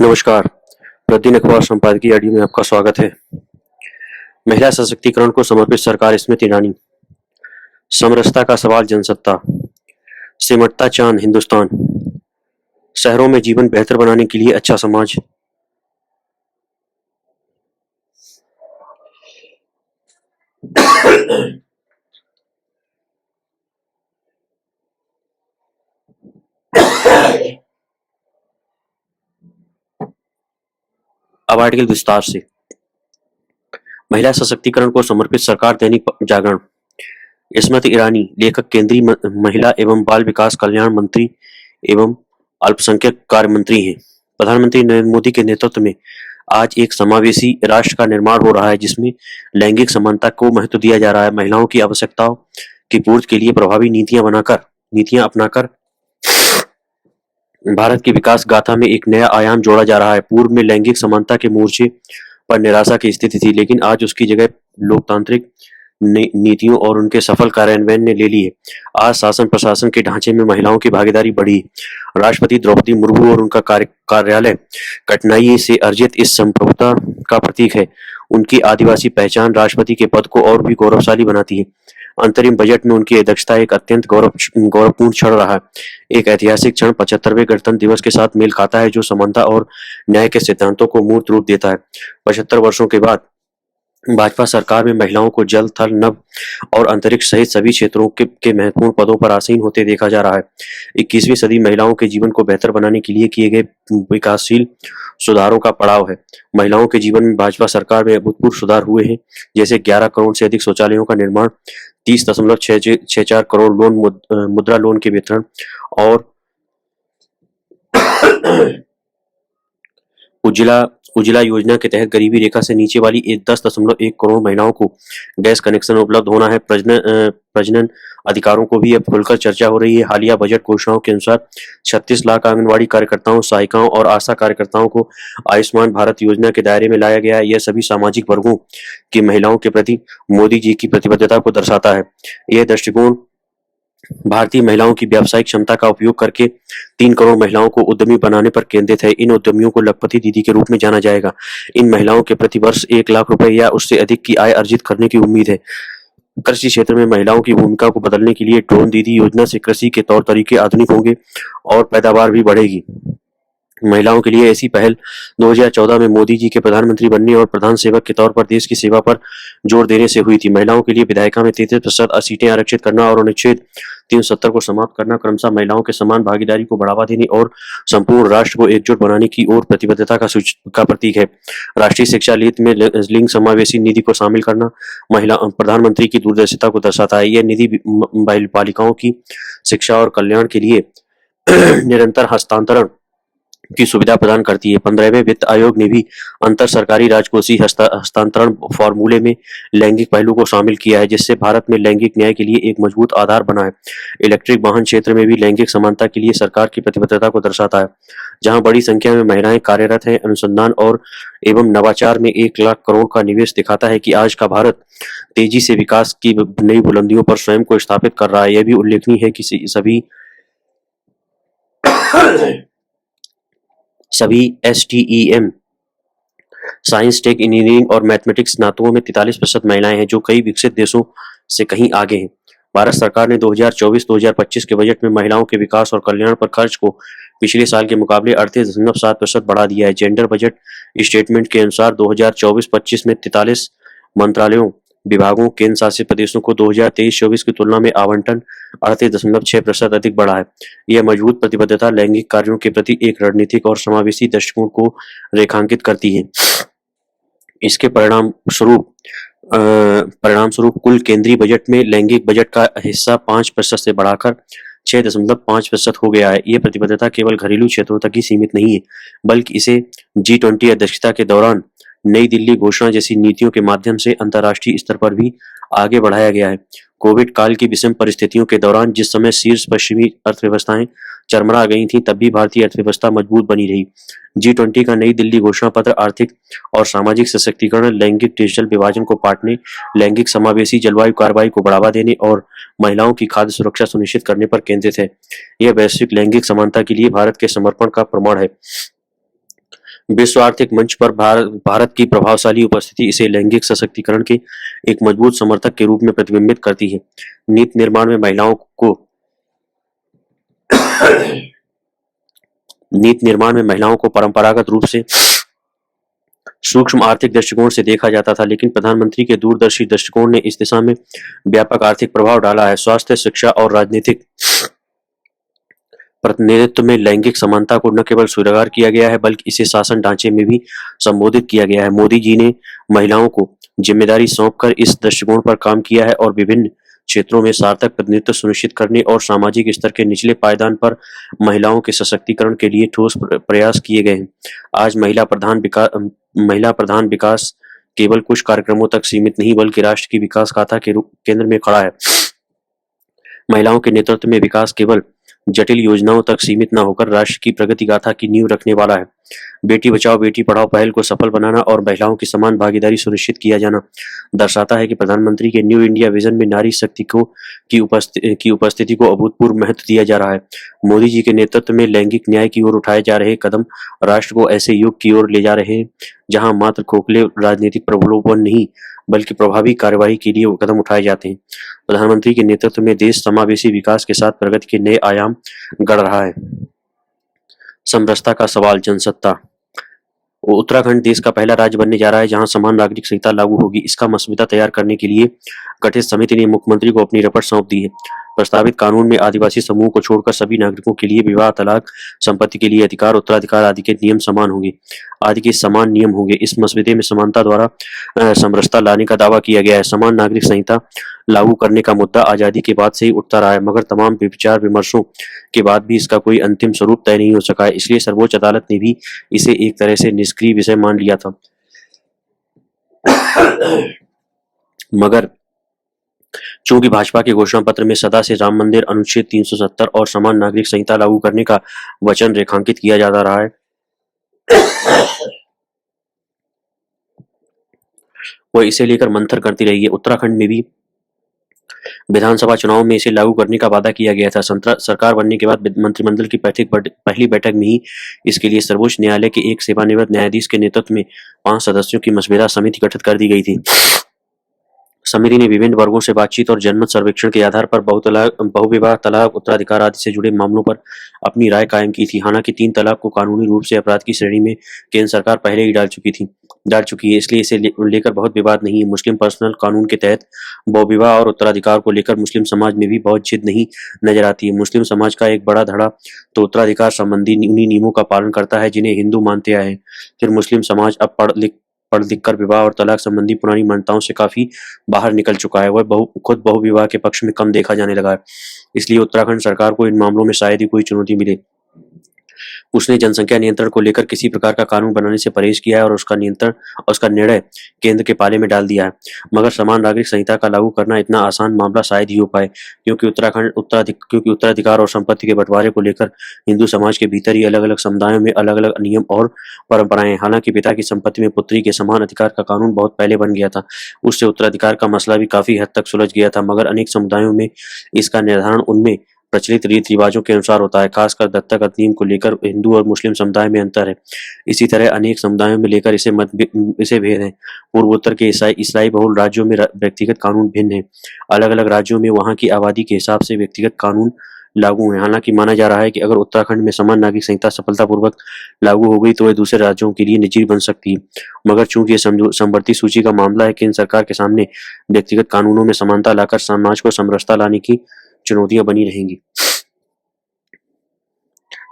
नमस्कार। प्रतिदिन अखबार संपादकीय ऑडियो में आपका स्वागत है। महिला सशक्तिकरण को समर्पित सरकार स्मृति ईरानी। समरसता का सवाल जनसत्ता। सिमटता चांद हिंदुस्तान। शहरों में जीवन बेहतर बनाने के लिए अच्छा समाज। अब आर्टिकल विस्तार से। महिला सशक्तिकरण को समर्पित सरकार दैनिक जागरण। स्मृति ईरानी लेखक केंद्रीय महिला एवं बाल विकास कल्याण मंत्री एवं अल्पसंख्यक कार्य मंत्री हैं। प्रधानमंत्री नरेंद्र मोदी के नेतृत्व में आज एक समावेशी राष्ट्र का निर्माण हो रहा है, जिसमें लैंगिक समानता को महत्व दिया जा रहा है। महिलाओं की आवश्यकताओं की पूर्ति के लिए प्रभावी नीतियां अपनाकर भारत की विकास गाथा में एक नया आयाम जोड़ा जा रहा है। पूर्व में लैंगिक समानता के मोर्चे पर निराशा की स्थिति थी, लेकिन आज उसकी जगह लोकतांत्रिक नीतियों और उनके सफल कार्यान्वयन ने ले ली है। आज शासन प्रशासन के ढांचे में महिलाओं की भागीदारी बढ़ी। राष्ट्रपति द्रौपदी मुर्मू और उनका कार्यालय कठिनाई से अर्जित इस संप्रभुता का प्रतीक है। उनकी आदिवासी पहचान राष्ट्रपति के पद को और भी गौरवशाली बनाती है। अंतरिम बजट में उनकी अध्यक्षता एक अत्यंत गौरवपूर्ण क्षण रहा। एक ऐतिहासिक क्षण 75वें गणतंत्र दिवस के साथ मेल खाता है, जो समानता और न्याय के सिद्धांतों को मूर्त रूप देता है। 75 वर्षों के बाद भाजपा सरकार में महिलाओं को जल, थल, नभ और अंतरिक्ष सहित सभी क्षेत्रों के महत्वपूर्ण पदों पर आसीन होते देखा जा रहा है। 21वीं सदी महिलाओं के जीवन को बेहतर बनाने के लिए किए गए विकासशील सुधारों का पड़ाव है। महिलाओं के जीवन में भाजपा सरकार में अभूतपूर्व सुधार हुए हैं, जैसे 11 करोड़ से अधिक शौचालयों का निर्माण, 30.64 करोड़ मुद्रा लोन के वितरण और उज्ज्वला योजना के तहत गरीबी रेखा से नीचे वाली 10.1 करोड़ महिलाओं को गैस कनेक्शन उपलब्ध होना है। प्रजनन अधिकारों को भी अब खुलकर चर्चा हो रही है। हालिया बजट घोषणाओं के अनुसार 36 लाख आंगनबाड़ी कार्यकर्ताओं, सहायिकाओं और आशा कार्यकर्ताओं को आयुष्मान भारत योजना के दायरे में लाया गया है। यह सभी सामाजिक वर्गों की महिलाओं के प्रति मोदी जी की प्रतिबद्धता को दर्शाता है। यह दृष्टिकोण भारतीय महिलाओं की व्यावसायिक क्षमता का उपयोग करके 3 करोड़ महिलाओं को उद्यमी बनाने पर केंद्रित है। इन उद्यमियों को लखपति दीदी के रूप में जाना जाएगा। इन महिलाओं के प्रति वर्ष 1 लाख रुपए या उससे अधिक की आय अर्जित करने की उम्मीद है। कृषि क्षेत्र में महिलाओं की भूमिका को बदलने के लिए ड्रोन दीदी योजना से कृषि के तौर तरीके आधुनिक होंगे और पैदावार भी बढ़ेगी। महिलाओं के लिए ऐसी पहल 2014 में मोदी जी के प्रधानमंत्री बनने और प्रधान सेवक के तौर पर देश की सेवा पर जोर देने से हुई थी। महिलाओं के लिए विधायिका में 33% सीटें आरक्षित करना और अनुच्छेद 370 को समाप्त करना क्रमशः महिलाओं के समान भागीदारी को बढ़ावा देने और संपूर्ण राष्ट्र को एकजुट बनाने की ओर प्रतिबद्धता का प्रतीक है। राष्ट्रीय शिक्षा नीति में लिंग समावेशी निधि को शामिल करना प्रधानमंत्री की दूरदर्शिता को दर्शाता है। यह निधि बालिकाओं की शिक्षा और कल्याण के लिए निरंतर हस्तांतरण की सुविधा प्रदान करती है। 15वें वित्त आयोग ने भी अंतर सरकारी राजकोषीय हस्तांतरण फॉर्मूले में लैंगिक पहलू को शामिल किया है, जिससे भारत में लैंगिक न्याय के लिए एक मजबूत आधार बना है। इलेक्ट्रिक वाहन क्षेत्र में भी लैंगिक समानता के लिए सरकार की प्रतिबद्धता को दर्शाता है। जहां बड़ी संख्या में महिलाएं कार्यरत हैं, अनुसंधान और एवं नवाचार में 1 लाख करोड़ का निवेश दिखाता है कि आज का भारत तेजी से विकास की नई बुलंदियों पर स्वयं को स्थापित कर रहा है। यह भी उल्लेखनीय है कि सभी STEM साइंस, टेक, इंजीनियरिंग और मैथमेटिक्स स्नातकों में 43% महिलाएं हैं, जो कई विकसित देशों से कहीं आगे हैं। भारत सरकार ने 2024-2025 के बजट में महिलाओं के विकास और कल्याण पर खर्च को पिछले साल के मुकाबले 38.7% बढ़ा दिया है। जेंडर बजट स्टेटमेंट के अनुसार 2024-25 में 43 मंत्रालयों, विभागों, केंद्र शासित प्रदेशों को 2023-24 की तुलना में आवंटन 38.6% अधिक बढ़ा है। यह मजबूत प्रतिबद्धता लैंगिक कार्यों के प्रति एक रणनीतिक और समावेशी दृष्टिकोण को रेखांकित करती है। इसके परिणाम स्वरूप कुल केंद्रीय बजट में लैंगिक बजट का हिस्सा 5% से बढ़ाकर 6.5% हो गया है। यह प्रतिबद्धता केवल घरेलू क्षेत्रों तक ही सीमित नहीं है, बल्कि इसे G20 अध्यक्षता के दौरान नई दिल्ली घोषणा जैसी नीतियों के माध्यम से अंतर्राष्ट्रीय स्तर पर भी आगे बढ़ाया गया है। कोविड काल की विषम परिस्थितियों के दौरान जिस समय शीर्ष पश्चिमी अर्थव्यवस्थाएं चरमरा गई थी, तब भी भारतीय अर्थव्यवस्था मजबूत बनी रही। G20 का नई दिल्ली घोषणा पत्र आर्थिक और सामाजिक सशक्तिकरण, लैंगिक डिजिटल विभाजन को पाटने, लैंगिक समावेशी जलवायु कार्रवाई को बढ़ावा देने और महिलाओं की खाद्य सुरक्षा सुनिश्चित करने पर केंद्रित है। यह वैश्विक लैंगिक समानता के लिए भारत के समर्पण का प्रमाण है। विश्व आर्थिक मंच पर भारत की प्रभावशाली उपस्थिति इसे लैंगिक सशक्तिकरण के एक मजबूत समर्थक के रूप में प्रतिबिंबित करती है। नीति निर्माण में महिलाओं को परंपरागत रूप से सूक्ष्म आर्थिक दृष्टिकोण से देखा जाता था, लेकिन प्रधानमंत्री के दूरदर्शी दृष्टिकोण ने इस दिशा में व्यापक आर्थिक प्रभाव डाला है। स्वास्थ्य, शिक्षा और राजनीतिक प्रतिनिधित्व में लैंगिक समानता को न केवल स्वीकार किया गया है, बल्कि इसे शासन ढांचे में भी संबोधित किया गया है। मोदी जी ने महिलाओं को जिम्मेदारी सौंपकर इस दृष्टिकोण पर काम किया है और विभिन्न क्षेत्रों में सार्थक प्रतिनिधित्व सुनिश्चित करने और सामाजिक स्तर के निचले पायदान पर महिलाओं के सशक्तिकरण के लिए ठोस प्रयास किए गए हैं। आज महिला प्रधान विकास केवल कुछ कार्यक्रमों तक सीमित नहीं, बल्कि राष्ट्र की विकास गाथा के रूप केंद्र में खड़ा है। महिलाओं के नेतृत्व में विकास केवल जटिल योजनाओं तक सीमित न होकर राष्ट्र की प्रगति गाथा की नींव रखने वाला है। बेटी बचाओ बेटी पढ़ाओ पहल को सफल बनाना और महिलाओं की समान भागीदारी सुनिश्चित किया जाना दर्शाता है कि प्रधानमंत्री के न्यू इंडिया विजन में नारी शक्ति की उपस्थिति को अभूतपूर्व महत्व दिया जा रहा है। मोदी जी के नेतृत्व में लैंगिक न्याय की ओर उठाए जा रहे कदम राष्ट्र को ऐसे युग की ओर ले जा रहे हैं जहां मात्र खोखले राजनीतिक प्रलोभन नहीं, बल्कि प्रभावी कार्यवाही के लिए कदम उठाए जाते हैं। प्रधानमंत्री के नेतृत्व में देश समावेशी विकास के साथ प्रगति के नए आयाम गढ़ रहा है। समरसता का सवाल, जनसत्ता। उत्तराखंड देश का पहला राज्य बनने जा रहा है जहां समान नागरिक संहिता लागू होगी। इसका मसौदा तैयार करने के लिए गठित समिति ने मुख्यमंत्री को अपनी रिपोर्ट सौंप दी है। प्रस्तावित कानून में आदिवासी समूह को छोड़कर सभी नागरिकों के लिए विवाह, तलाक, संपत्ति के लिए अधिकार, उत्तराधिकार आदि के नियम समान नियम होंगे। इस मसौदे में समानता द्वारा समरसता लाने का दावा किया गया है। समान नागरिक संहिता लागू करने का मुद्दा आजादी के बाद से ही उठता रहा है, मगर तमाम विचार विमर्शों के बाद भी इसका कोई अंतिम स्वरूप तय नहीं हो सका है। इसलिए सर्वोच्च अदालत ने भी इसे एक तरह से निष्क्रिय विषय मान लिया था। मगर चूंकि भाजपा के घोषणा पत्र में सदा से राम मंदिर, अनुच्छेद 370 और समान नागरिक संहिता लागू करने का वचन रेखांकित किया जाता रहा है, वह इसे लेकर मंथन करती रही है। उत्तराखंड में भी विधानसभा चुनाव में इसे लागू करने का वादा किया गया था। सरकार बनने के बाद मंत्रिमंडल की पहली बैठक में ही इसके लिए सर्वोच्च न्यायालय के एक सेवानिवृत्त न्यायाधीश के नेतृत्व में 5 सदस्यों की मसौदा समिति गठित कर दी गई थी। समिति ने विभिन्न वर्गों से बातचीत और जनमत सर्वेक्षण के आधार पर बहुविवाह, तलाक, उत्तराधिकार आदि से जुड़े मामलों पर अपनी राय कायम की थी। हालांकि 3 तलाक को कानूनी रूप से अपराध की श्रेणी में केंद्र सरकार पहले ही डाल चुकी है, इसलिए इसे लेकर बहुत विवाद नहीं है। मुस्लिम पर्सनल कानून के तहत बहुविवाह और उत्तराधिकार को लेकर मुस्लिम समाज में भी बहुत जिद नहीं नजर आती है। मुस्लिम समाज का एक बड़ा धड़ा तो उत्तराधिकार संबंधी उन्हीं नियमों का पालन करता है जिन्हें हिंदू मानते आए हैं। फिर मुस्लिम समाज अब पढ़ लिख कर विवाह और तलाक संबंधी पुरानी मान्यताओं से काफी बाहर निकल चुका है। वह खुद बहुविवाह के पक्ष में कम देखा जाने लगा है। इसलिए उत्तराखंड सरकार को इन मामलों में शायद ही कोई चुनौती मिले। उसने जनसंख्या नियंत्रण को लेकर किसी प्रकार का कानून बनाने से परहेज किया है और उसका निर्णय केंद्र के पाले में डाल दिया है। मगर समान नागरिक संहिता का लागू करना इतना आसान मामला शायद ही हो पाए, क्योंकि उत्तराधिकार और संपत्ति के बंटवारे को लेकर हिंदू समाज के भीतर ही अलग अलग समुदायों में अलग अलग नियम और परंपराएं हैं। हालांकि पिता की संपत्ति में पुत्री के समान अधिकार का कानून बहुत पहले बन गया था, उससे उत्तराधिकार का मसला भी काफी हद तक सुलझ गया था। मगर अनेक समुदायों में इसका निर्धारण उनमें प्रचलित रीति रिवाजों के अनुसार होता है। खासकर दत्तक अधिनियम को लेकर हिंदू और मुस्लिम समुदाय में अंतर है। इसी तरह अनेक समुदायों में लेकर इसे भेद है। पूर्वोत्तर के ईसाई बहुल राज्यों में व्यक्तिगत कानून भिन्न है। अलग अलग राज्यों में वहां की आबादी के हिसाब से व्यक्तिगत कानून लागू है। हालांकि माना जा रहा है कि अगर उत्तराखंड में समान नागरिक संहिता सफलतापूर्वक लागू हो गई तो वह दूसरे राज्यों के लिए नजीर बन सकती है। मगर चूंकि यह समवर्ती सूची का मामला है, केंद्र सरकार के सामने व्यक्तिगत कानूनों में समानता लाकर समाज को समरसता लाने की चुनौतियां बनी रहेंगी।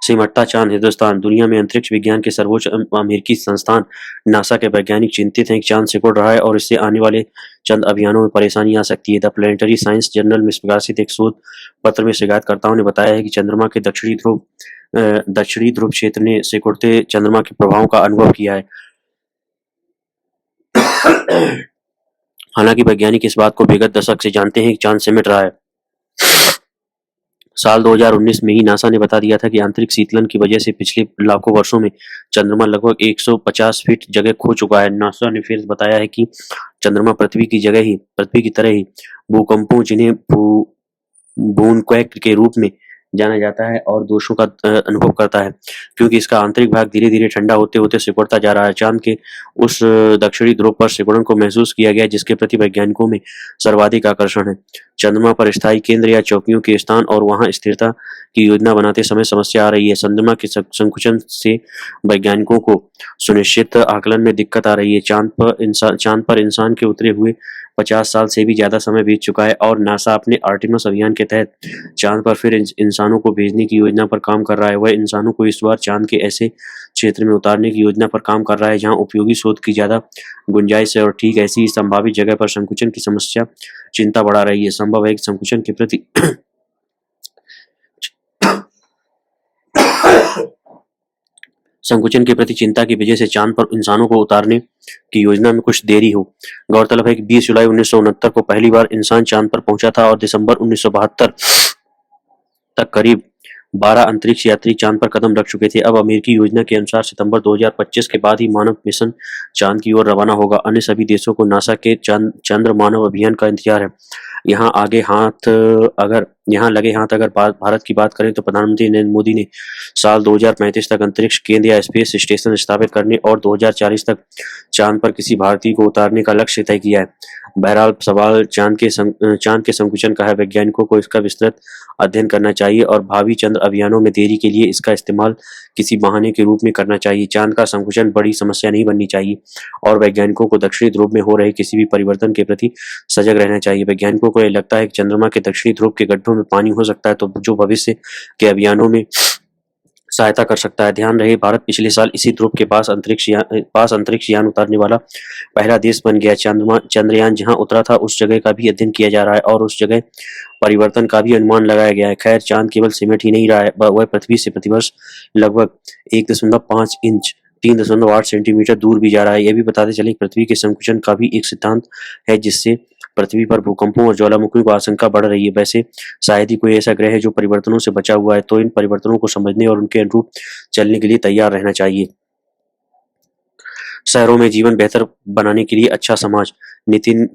सिमटता चांद, हिंदुस्तान। दुनिया में अंतरिक्ष विज्ञान के सर्वोच्च अमेरिकी संस्थान नासा के वैज्ञानिक चिंतित हैं कि चांद सिकुड़ रहा है और इससे आने वाले चंद अभियानों में परेशानी आ सकती है। द प्लेनेटरी साइंस जर्नल में प्रकाशित एक शोध पत्र में शिकायतकर्ताओं ने बताया है कि चंद्रमा के दक्षिणी ध्रुव क्षेत्र ने सिकुड़ते चंद्रमा के प्रभावों का अनुभव किया है। हालांकि वैज्ञानिक इस बात को विगत दशक से जानते हैं कि चांद सिमट रहा है। साल 2019 में ही नासा ने बता दिया था कि आंतरिक शीतलन की वजह से पिछले लाखों वर्षों में चंद्रमा लगभग 150 फीट जगह खो चुका है। नासा ने फिर बताया है कि चंद्रमा पृथ्वी की तरह ही भूकंपों, जिन्हें भूनक्वेक के रूप में जाना जाता है और दोषों का अनुभव करता है, क्योंकि इसका आंतरिक भाग धीरे-धीरे ठंडा होते-होते सिकुड़ता जा रहा है। चाँद के उस दक्षिणी ध्रुव पर सिकुड़न को महसूस किया गया जिसके प्रति वैज्ञानिकों में सर्वाधिक आकर्षण है। चंद्रमा पर स्थायी केंद्र या चौकियों के स्थान और वहाँ स्थिरता की योजना बनाते समय समस्या आ रही है। चंद्रमा के संकुचन से वैज्ञानिकों को सुनिश्चित आकलन में दिक्कत आ रही है। चाँद पर इंसान के उतरे हुए 50 साल से भी ज़्यादा समय बीत चुका है और नासा अपने आर्टेमिस अभियान के तहत चाँद पर फिर इंसानों को भेजने की योजना पर काम कर रहा है। वह इंसानों को इस बार चाँद के ऐसे क्षेत्र में उतारने की योजना पर काम कर रहा है जहाँ उपयोगी शोध की ज़्यादा गुंजाइश है और ठीक ऐसी ही संभावित जगह पर संकुचन की समस्या चिंता बढ़ा रही है। संभव है कि संकुचन के प्रति चिंता की वजह से चाँद पर इंसानों को उतारने की योजना में कुछ देरी हो। गौरतलब है कि 20 जुलाई 1969 को पहली बार इंसान चाँद पर पहुंचा था और दिसंबर 1972 तक करीब 12 अंतरिक्ष यात्री चाँद पर कदम रख चुके थे। अब अमेरिकी योजना के अनुसार सितंबर 2025 के बाद ही मानव मिशन चाँद की ओर रवाना होगा। अन्य सभी देशों को नासा के चंद्र मानव अभियान का इंतजार है। यहाँ लगे हाथ अगर भारत की बात करें तो प्रधानमंत्री नरेंद्र मोदी ने साल 2035 तक अंतरिक्ष केंद्र या स्पेस स्टेशन स्थापित करने और 2040 तक चाँद पर किसी भारतीय को उतारने का लक्ष्य तय किया है। बहरहाल सवाल चाँद के संकुचन का है। वैज्ञानिकों को इसका विस्तृत अध्ययन करना चाहिए और भावी चंद्र अभियानों में देरी के लिए इसका इस्तेमाल किसी बहाने के रूप में करना चाहिए। चाँद का संकुचन बड़ी समस्या नहीं बननी चाहिए और वैज्ञानिकों को दक्षिणी ध्रुव में हो रहे किसी भी परिवर्तन के प्रति सजग रहना चाहिए। वैज्ञानिकों को यह लगता है कि चंद्रमा के दक्षिणी ध्रुव के गड्ढों में पानी हो सकता है, तो जो भविष्य के अभियानों में सहायता कर सकता है। ध्यान रहे, भारत पिछले साल इसी ध्रुव के पास अंतरिक्ष यान उतारने वाला पहला देश बन गया। चंद्रयान जहां उतरा था उस जगह का भी अध्ययन किया जा रहा है और उस जगह परिवर्तन का भी अनुमान लगाया गया है। खैर, चांद केवल सिमट ही नहीं रहा है, वह पृथ्वी से प्रतिवर्ष लगभग 1.5 इंच 3.8 सेंटीमीटर दूर भी जा रहा है। यह भी बताते चले कि पृथ्वी के संकुचन का भी एक सिद्धांत है जिससे पृथ्वी पर भूकंपों और ज्वालामुखियों की आशंका बढ़ रही है। वैसे शायद ही कोई ऐसा ग्रह है जो परिवर्तनों से बचा हुआ है, तो इन परिवर्तनों को समझने और उनके अनुरूप चलने के लिए तैयार रहना चाहिए। शहरों में जीवन बेहतर बनाने के लिए अच्छा समाज। नितिन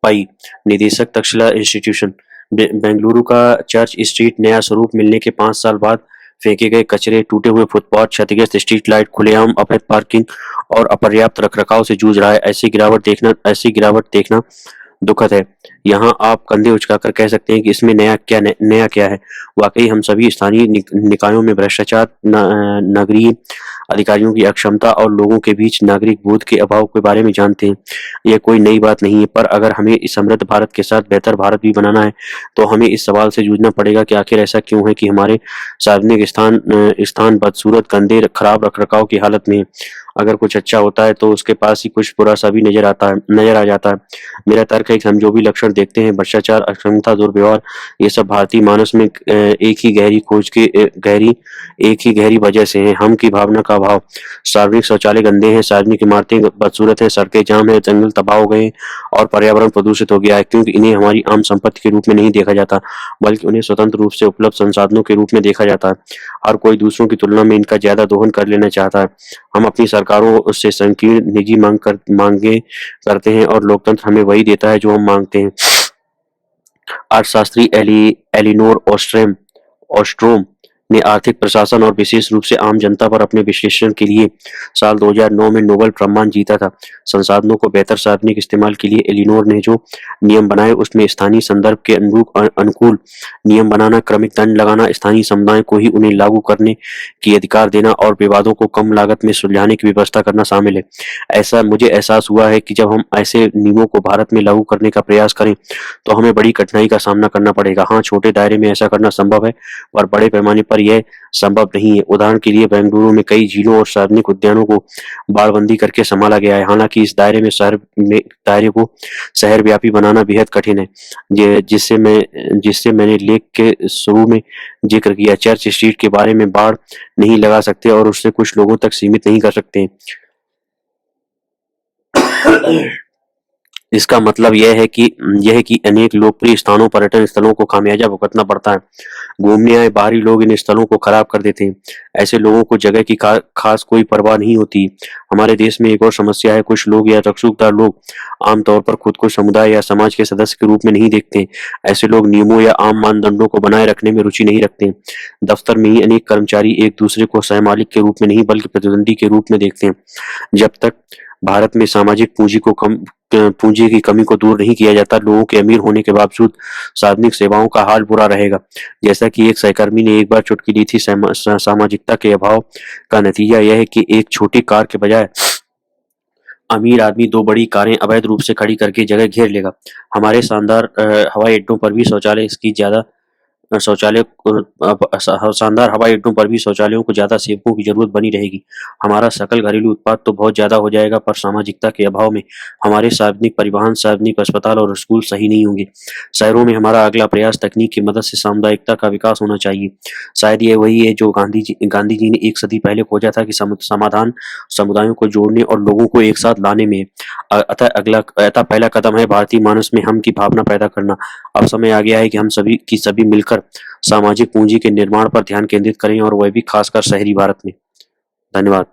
पई, निदेशक तक्षशिला इंस्टीट्यूशन, बेंगलुरु का चर्च स्ट्रीट नया स्वरूप मिलने के 5 साल बाद फेंके गए कचरे, टूटे हुए फुटपाथ, क्षतिग्रस्त स्ट्रीट लाइट, खुलेआम अवैध पार्किंग और अपर्याप्त रखरखाव से जूझ रहा है। ऐसी गिरावट देखना दुखद है। यहाँ आप कंधे उचकाकर कह सकते हैं कि इसमें नया क्या है। वाकई हम सभी स्थानीय निकायों में भ्रष्टाचार, नगरीय अधिकारियों की अक्षमता और लोगों के बीच नागरिक बोध के अभाव के बारे में जानते हैं। यह कोई नई बात नहीं है, पर अगर हमें इस समृद्ध भारत के साथ बेहतर भारत भी बनाना है तो हमें इस सवाल से जूझना पड़ेगा कि आखिर ऐसा क्यों है कि हमारे सार्वजनिक स्थान बदसूरत, गंदे, खराब रखरखाव की हालत में है। अगर कुछ अच्छा होता है तो उसके पास ही कुछ बुरा सा भी नजर आ जाता है। मेरा तर्क है कि हम जो भी लक्षण देखते हैं, भ्रष्टाचार, अक्षमता, दुर्व्यवहार, ये सब भारतीय मानस में एक ही गहरी वजह से है। हम की भावना का अभाव। सार्वजनिक शौचालय गंदे हैं, सार्वजनिक इमारतें बदसूरत है, सड़कें जाम है, जंगल तबाह हो गए और पर्यावरण प्रदूषित हो गया है, क्योंकि इन्हें हमारी आम संपत्ति के रूप में नहीं देखा जाता, बल्कि उन्हें स्वतंत्र रूप से उपलब्ध संसाधनों के रूप में देखा जाता है। हर कोई दूसरों की तुलना में इनका ज्यादा दोहन कर लेना चाहता है। हम अपनी सरकारों से संकीर्ण निजी मांगे करते हैं और लोकतंत्र हमें वही देता है जो हम मांगते हैं। अर्थशास्त्री एलिनोर ओस्ट्रोम ने आर्थिक प्रशासन और विशेष रूप से आम जनता पर अपने विश्लेषण के लिए साल 2009 में नोबेल सम्मान जीता था। संसाधनों को बेहतर सार्वजनिक इस्तेमाल के लिए एलिनोर ने जो नियम बनाए उसमें स्थानीय संदर्भ के अनुकूल नियम बनाना, क्रमिक दंड लगाना, स्थानीय समुदाय को ही उन्हें लागू करने की अधिकार देना और विवादों को कम लागत में सुलझाने की व्यवस्था करना शामिल है। ऐसा मुझे एहसास हुआ है कि जब हम ऐसे नियमों को भारत में लागू करने का प्रयास करें तो हमें बड़ी कठिनाई का सामना करना पड़ेगा। हाँ, छोटे दायरे में ऐसा करना संभव है, पर बड़े पैमाने पर यह संभव नहीं है। उदाहरण के लिए बेंगलुरु में कई झीलों और सार्वजनिक उद्यानों को बाड़बंदी करके संभाला गया है। हालांकि इस दायरे को शहर व्यापी बनाना बेहद कठिन है। जिससे मैंने लेख के शुरू में जिक्र किया, चर्च स्ट्रीट के बारे में बाड़ नहीं लगा सकते और उससे कुछ लोगों तक सीमित नहीं कर सकते। इसका मतलब यह है कि अनेक लोकप्रिय स्थानों, पर्यटन स्थलों को खामियाजा भुगतना पड़ता है। घूमने आए बाहरी लोग इन स्थलों को खराब कर देते हैं। ऐसे लोगों को जगह की खास कोई परवाह नहीं होती। हमारे देश में एक और समस्या है, कुछ लोग या तकसूलदार लोग आमतौर पर खुद को समुदाय या समाज के सदस्य के रूप में नहीं देखते। ऐसे लोग नियमों या आम मानदंडों को बनाए रखने में रुचि नहीं रखते। दफ्तर में ही अनेक कर्मचारी एक दूसरे को सहमालिक के रूप में नहीं बल्कि प्रतिद्वंदी के रूप में देखते हैं। जब तक भारत में सामाजिक पूंजी की कमी को दूर नहीं किया जाता, लोगों के अमीर होने के बावजूद सार्वजनिक सेवाओं का हाल बुरा रहेगा। जैसा कि एक सहकर्मी ने एक बार चुटकी दी थी, सामाजिकता के अभाव का नतीजा यह है कि एक छोटी कार के बजाय अमीर आदमी दो बड़ी कारें अवैध रूप से खड़ी करके जगह घेर लेगा। हमारे शानदार हवाई अड्डों पर भी शानदार हवाई अड्डों पर भी शौचालयों को ज्यादा सेवकों की जरूरत बनी रहेगी। हमारा सकल घरेलू उत्पाद तो बहुत ज्यादा हो जाएगा, पर सामाजिकता के अभाव में हमारे सार्वजनिक परिवहन, सार्वजनिक अस्पताल और स्कूल सही नहीं होंगे। शहरों में हमारा अगला प्रयास तकनीक की मदद से सामुदायिकता का विकास होना चाहिए। शायद ये वही है जो गांधी जी ने एक सदी पहले खोजा था कि समाधान समुदायों को जोड़ने और लोगों को एक साथ लाने में। अतः पहला कदम है भारतीय मानस में हम की भावना पैदा करना। अब समय आ गया है कि हम सभी मिलकर सामाजिक पूंजी के निर्माण पर ध्यान केंद्रित करें, और वह भी खासकर शहरी भारत में। धन्यवाद।